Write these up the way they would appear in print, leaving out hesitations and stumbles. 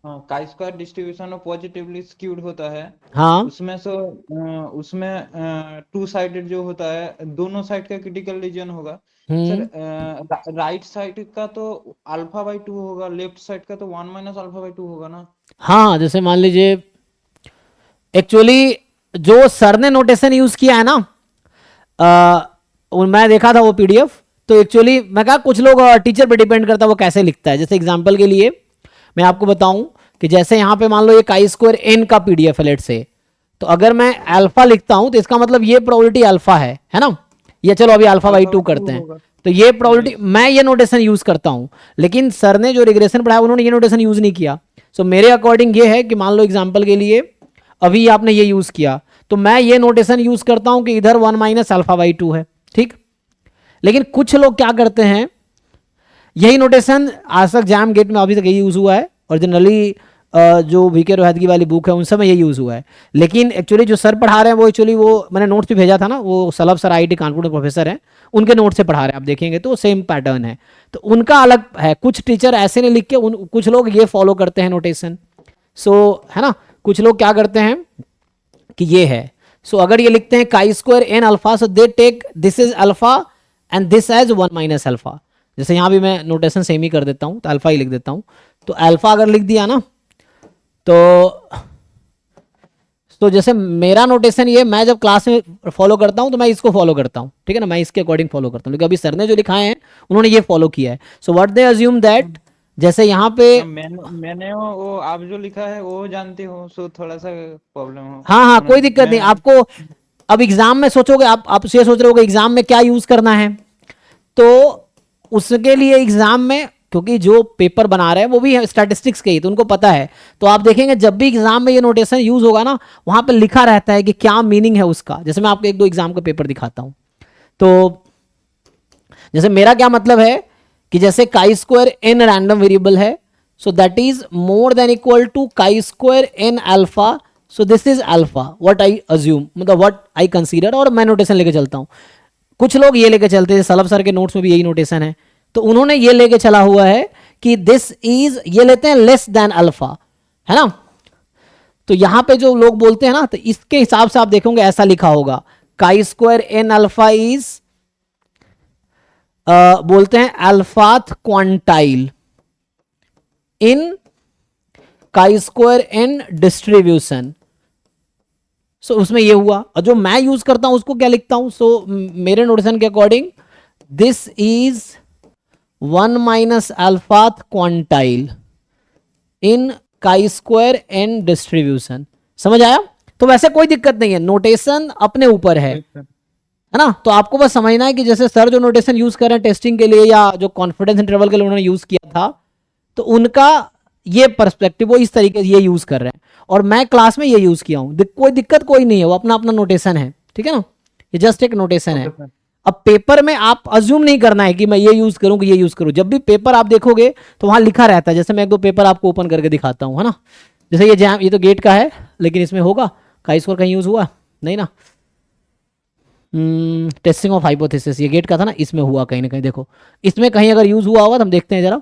हाँ, काई square distribution में पॉजिटिवली स्क्यूड होता है। हाँ। उसमें से उसमें टू साइडेड जो होता है, दोनों साइड का क्रिटिकल रीजन होगा। सर, हम्म। राइट साइड का तो अल्फा बाई टू होगा, लेफ्ट साइड का तो one minus alpha by two होगा ना। हाँ, जैसे मान लीजिए, एक्चुअली जो सर ने नोटेशन यूज किया है ना, मैं देखा था वो पीडीएफ। तो एक्चुअली मैं कहा कुछ लोग टीचर पे डिपेंड करता है वो कैसे लिखता है। जैसे एग्जांपल के लिए मैं आपको बताऊं कि जैसे यहाँ पे मान लो ये काई स्क्वायर एन का पीडीएफ है लेट से, तो अगर मैं अल्फा लिखता हूं तो इसका मतलब ये प्रोबेबिलिटी अल्फा है ना। ये चलो अभी alpha by alpha two by two करते हैं। होगा। तो ये जी प्रोबेबिलिटी मैं ये नोटेशन यूज करता हूं, लेकिन सर ने जो रिग्रेशन पढ़ाया उन्होंने ये नोटेशन यूज नहीं किया। सो मेरे अकॉर्डिंग ये है कि मान लो एग्जाम्पल के लिए अभी आपने ये यूज किया, तो मैं ये नोटेशन यूज करता हूं कि इधर one minus alpha by two है, ठीक। लेकिन कुछ लोग क्या करते हैं, यही नोटेशन आज तक जैम गेट में अभी तक यही यूज हुआ है, और जनरली जो वीके रोहतगी वाली बुक है उन सब में यही यूज हुआ है। लेकिन एक्चुअली जो सर पढ़ा रहे हैं वो एक्चुअली वो मैंने नोट्स भी भेजा था ना, वो सलभ सर आईआईटी कानपुर के प्रोफेसर हैं, उनके नोट से पढ़ा रहे हैं, आप देखेंगे तो सेम पैटर्न है। तो उनका अलग है, कुछ टीचर ऐसे नहीं लिख के कुछ लोग ये फॉलो करते हैं नोटेशन। सो है ना, कुछ लोग क्या करते हैं कि ये है, सो अगर ये लिखते हैं chi square n alpha, so they take this is alpha and this as one minus alpha. जैसे यहां भी मैं नोटेशन सेम ही कर देता हूं, तो अल्फा ही लिख देता हूं। तो अल्फा अगर लिख दिया ना, तो जैसे मेरा नोटेशन ये, मैं जब क्लास में फॉलो करता हूं तो मैं इसको फॉलो करता हूं, ठीक है ना, मैं इसके अकॉर्डिंग फॉलो करता हूं। लेकिन अभी सर ने जो लिखाए हैं उन्होंने ये फॉलो किया है। So what they assume that, जैसे यहाँ पे, मैंने वो आप जो लिखा है वो जानते हो, सो थोड़ा सा प्रॉब्लम हो हाँ हाँ होना कोई दिक्कत नहीं मैं। आपको। अब एग्जाम में सोचोगे, आप ये सोच रहे हो एग्जाम में क्या यूज करना है, तो उसके लिए एग्जाम में, क्योंकि जो पेपर बना रहे हैं वो भी स्टैटिस्टिक्स के ही, तो उनको पता है। तो आप देखेंगे जब भी एग्जाम में ये नोटेशन यूज होगा ना, वहां पे लिखा रहता है कि क्या मीनिंग है उसका। जैसे मैं आपको एक दो एग्जाम का पेपर दिखाता हूं। तो जैसे मेरा क्या मतलब है कि जैसे काई स्क्वायर एन रैंडम वेरिएबल है, so that is more than equal to chi square n alpha, so this is alpha what I assume, मतलब व्हाट आई कंसीडर, और मैं नोटेशन लेके चलता हूं। कुछ लोग ये लेके चलते हैं, सलभ सर के नोट्स में भी यही नोटेशन है, तो उन्होंने ये लेके चला हुआ है कि दिस इज, ये लेते हैं लेस देन अल्फा, है ना। तो यहां पे जो लोग बोलते हैं ना, तो इसके हिसाब से आप देखोगे ऐसा लिखा होगा, काई स्क्वायर एन अल्फा इज, बोलते हैं अल्फाथ quantile in chi square N distribution. सो उसमें ये हुआ, और जो मैं यूज करता हूं उसको क्या लिखता हूं, सो मेरे नोटेशन के according this is one minus alphath quantile in chi square N distribution. समझ आया। तो वैसे कोई दिक्कत नहीं है, नोटेशन अपने ऊपर ठीक है। है ना। तो आपको बस समझना है कि जैसे सर जो नोटेशन यूज कर रहे हैं टेस्टिंग के लिए या जो कॉन्फिडेंस इंटरवल के लिए उन्होंने यूज किया था, तो उनका ये पर्सपेक्टिव वो इस तरीके से ये यूज कर रहे हैं, और मैं क्लास में ये यूज किया हूं। कोई दिक्कत कोई नहीं है, वो अपना अपना नोटेशन है, ठीक है ना। ये जस्ट एक नोटेशन ओके है। सर। अब पेपर में आप अज्यूम नहीं करना है कि मैं ये यूज करूं कि ये यूज करूं। जब भी पेपर आप देखोगे तो वहां लिखा रहता है, जैसे मैं एक दो पेपर आपको ओपन करके दिखाता हूं, है ना। जैसे ये जैम, ये तो गेट का है, लेकिन इसमें होगा का स्कोर कहीं यूज हुआ नहीं ना। टेस्टिंग ऑफ हाइपोथेसिस ये गेट का था ना, इसमें हुआ कहीं ना कहीं, देखो इसमें कहीं अगर यूज हुआ होगा तो हम देखते हैं जरा।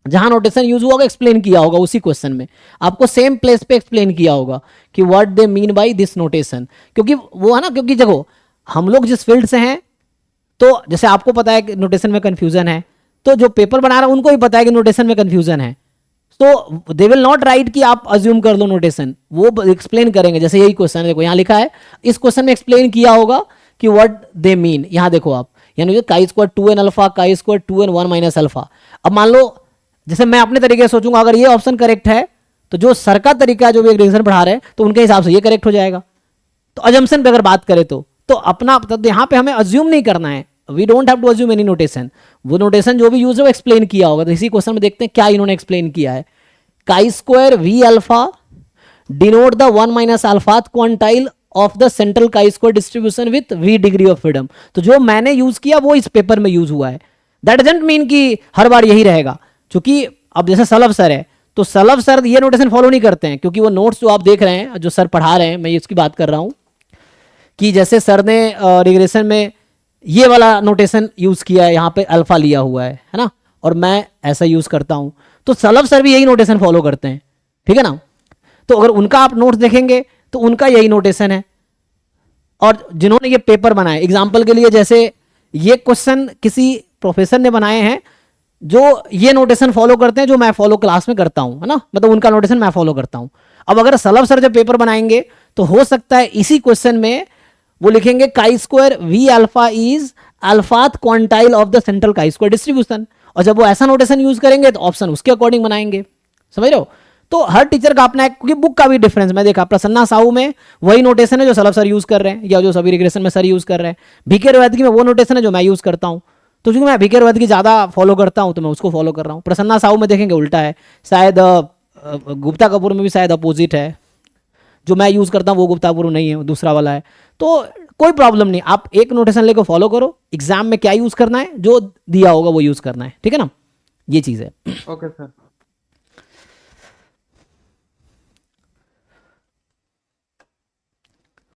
जहां नोटेशन यूज हुआ होगा एक्सप्लेन किया होगा उसी क्वेश्चन में, आपको सेम प्लेस पे एक्सप्लेन किया होगा कि what they mean by this notation. क्योंकि वो है ना, क्योंकि देखो हम लोग जिस फील्ड से हैं, तो जैसे आपको पता है कि नोटेशन में कंफ्यूजन है, तो जो पेपर बना रहा है उनको भी पता है कि नोटेशन में कंफ्यूजन है। तो दे विल नॉट राइट कि आप अज्यूम कर लो नोटेशन, वो एक्सप्लेन करेंगे। जैसे यही क्वेश्चन है, देखो यहाँ लिखा है, इस क्वेश्चन में एक्सप्लेन किया होगा कि व्हाट दे मीन। यहाँ देखो आप, यानी chi square two n alpha, chi square two n one minus alpha. अब मान लो जैसे मैं अपने तरीके से सोचूंगा, अगर ये ऑप्शन करेक्ट है, तो जो सर का तरीका है जो भी एक रीजन पढ़ा रहे हैं, तो उनके हिसाब से ये करेक्ट हो जाएगा। तो अजम्पशन पे अगर बात करें तो अपना, तो यहाँ पे हमें अज्यूम नहीं करना है, we don't have to assume any notation. वो नोटेशन जो भी यूज है वो एक्सप्लेन किया होगा। तो इसी क्वेश्चन में देखते हैं क्या इन्होंने एक्सप्लेन किया है। Chi square v alpha denote the one minus alphath quantile of the central chi square distribution with v degree of freedom. तो जो मैंने यूज किया वो इस पेपर में यूज हुआ है। दैट डजंट मीन कि हर बार यही रहेगा, क्योंकि अब जैसे सलभ सर है, तो सलभ सर ये नोटेशन फॉलो नहीं करते हैं, क्योंकि वो नोट्स जो आप देख रहे हैं जो सर पढ़ा रहे हैं, मैं इसकी बात कर रहा हूं कि जैसे सर ने रिग्रेशन में ये वाला नोटेशन यूज किया है, यहाँ पे अल्फा लिया हुआ है ना, और मैं ऐसा यूज करता हूं। तो सलभ सर भी यही नोटेशन फॉलो करते हैं, ठीक है ना। तो अगर उनका आप नोट्स देखेंगे तो उनका यही नोटेशन है। और जिन्होंने ये पेपर बनाए, एग्जाम्पल के लिए जैसे ये क्वेश्चन किसी प्रोफेसर ने बनाए हैं जो ये नोटेशन फॉलो करते हैं जो मैं फॉलो क्लास में करता हूं, है ना, मतलब उनका नोटेशन मैं फॉलो करता हूं। अब अगर सलभ सर जब पेपर बनाएंगे तो हो सकता है इसी क्वेश्चन में वो लिखेंगे chi square v alpha is alphath quantile of the central chi square distribution, और जब वो ऐसा नोटेशन यूज करेंगे तो ऑप्शन उसके अकॉर्डिंग बनाएंगे, समझ रहे हो। तो हर टीचर का अपना, क्योंकि बुक का भी डिफरेंस मैं देखा, प्रसन्ना साहू में वही नोटेशन है जो सलभ सर यूज कर रहे हैं या जो सभी रिग्रेशन में सर यूज कर रहे हैं, बीके रवैदगी में वो नोटेशन है जो मैं यूज करता हूं। तो चूंकि मैं बीके रवैदगी ज्यादा फॉलो करता हूं तो मैं उसको फॉलो कर रहा हूं। प्रसन्ना साहू में देखेंगे उल्टा है, शायद गुप्ता कपूर में भी शायद अपोजिट है, जो मैं यूज करता हूं वो गुप्ता कपूर नहीं है, वो दूसरा वाला है। तो कोई प्रॉब्लम नहीं, आप एक नोटेशन लेकर फॉलो करो, एग्जाम में क्या यूज करना है जो दिया होगा वो यूज करना है, ठीक है ना, ये चीज है। Okay sir.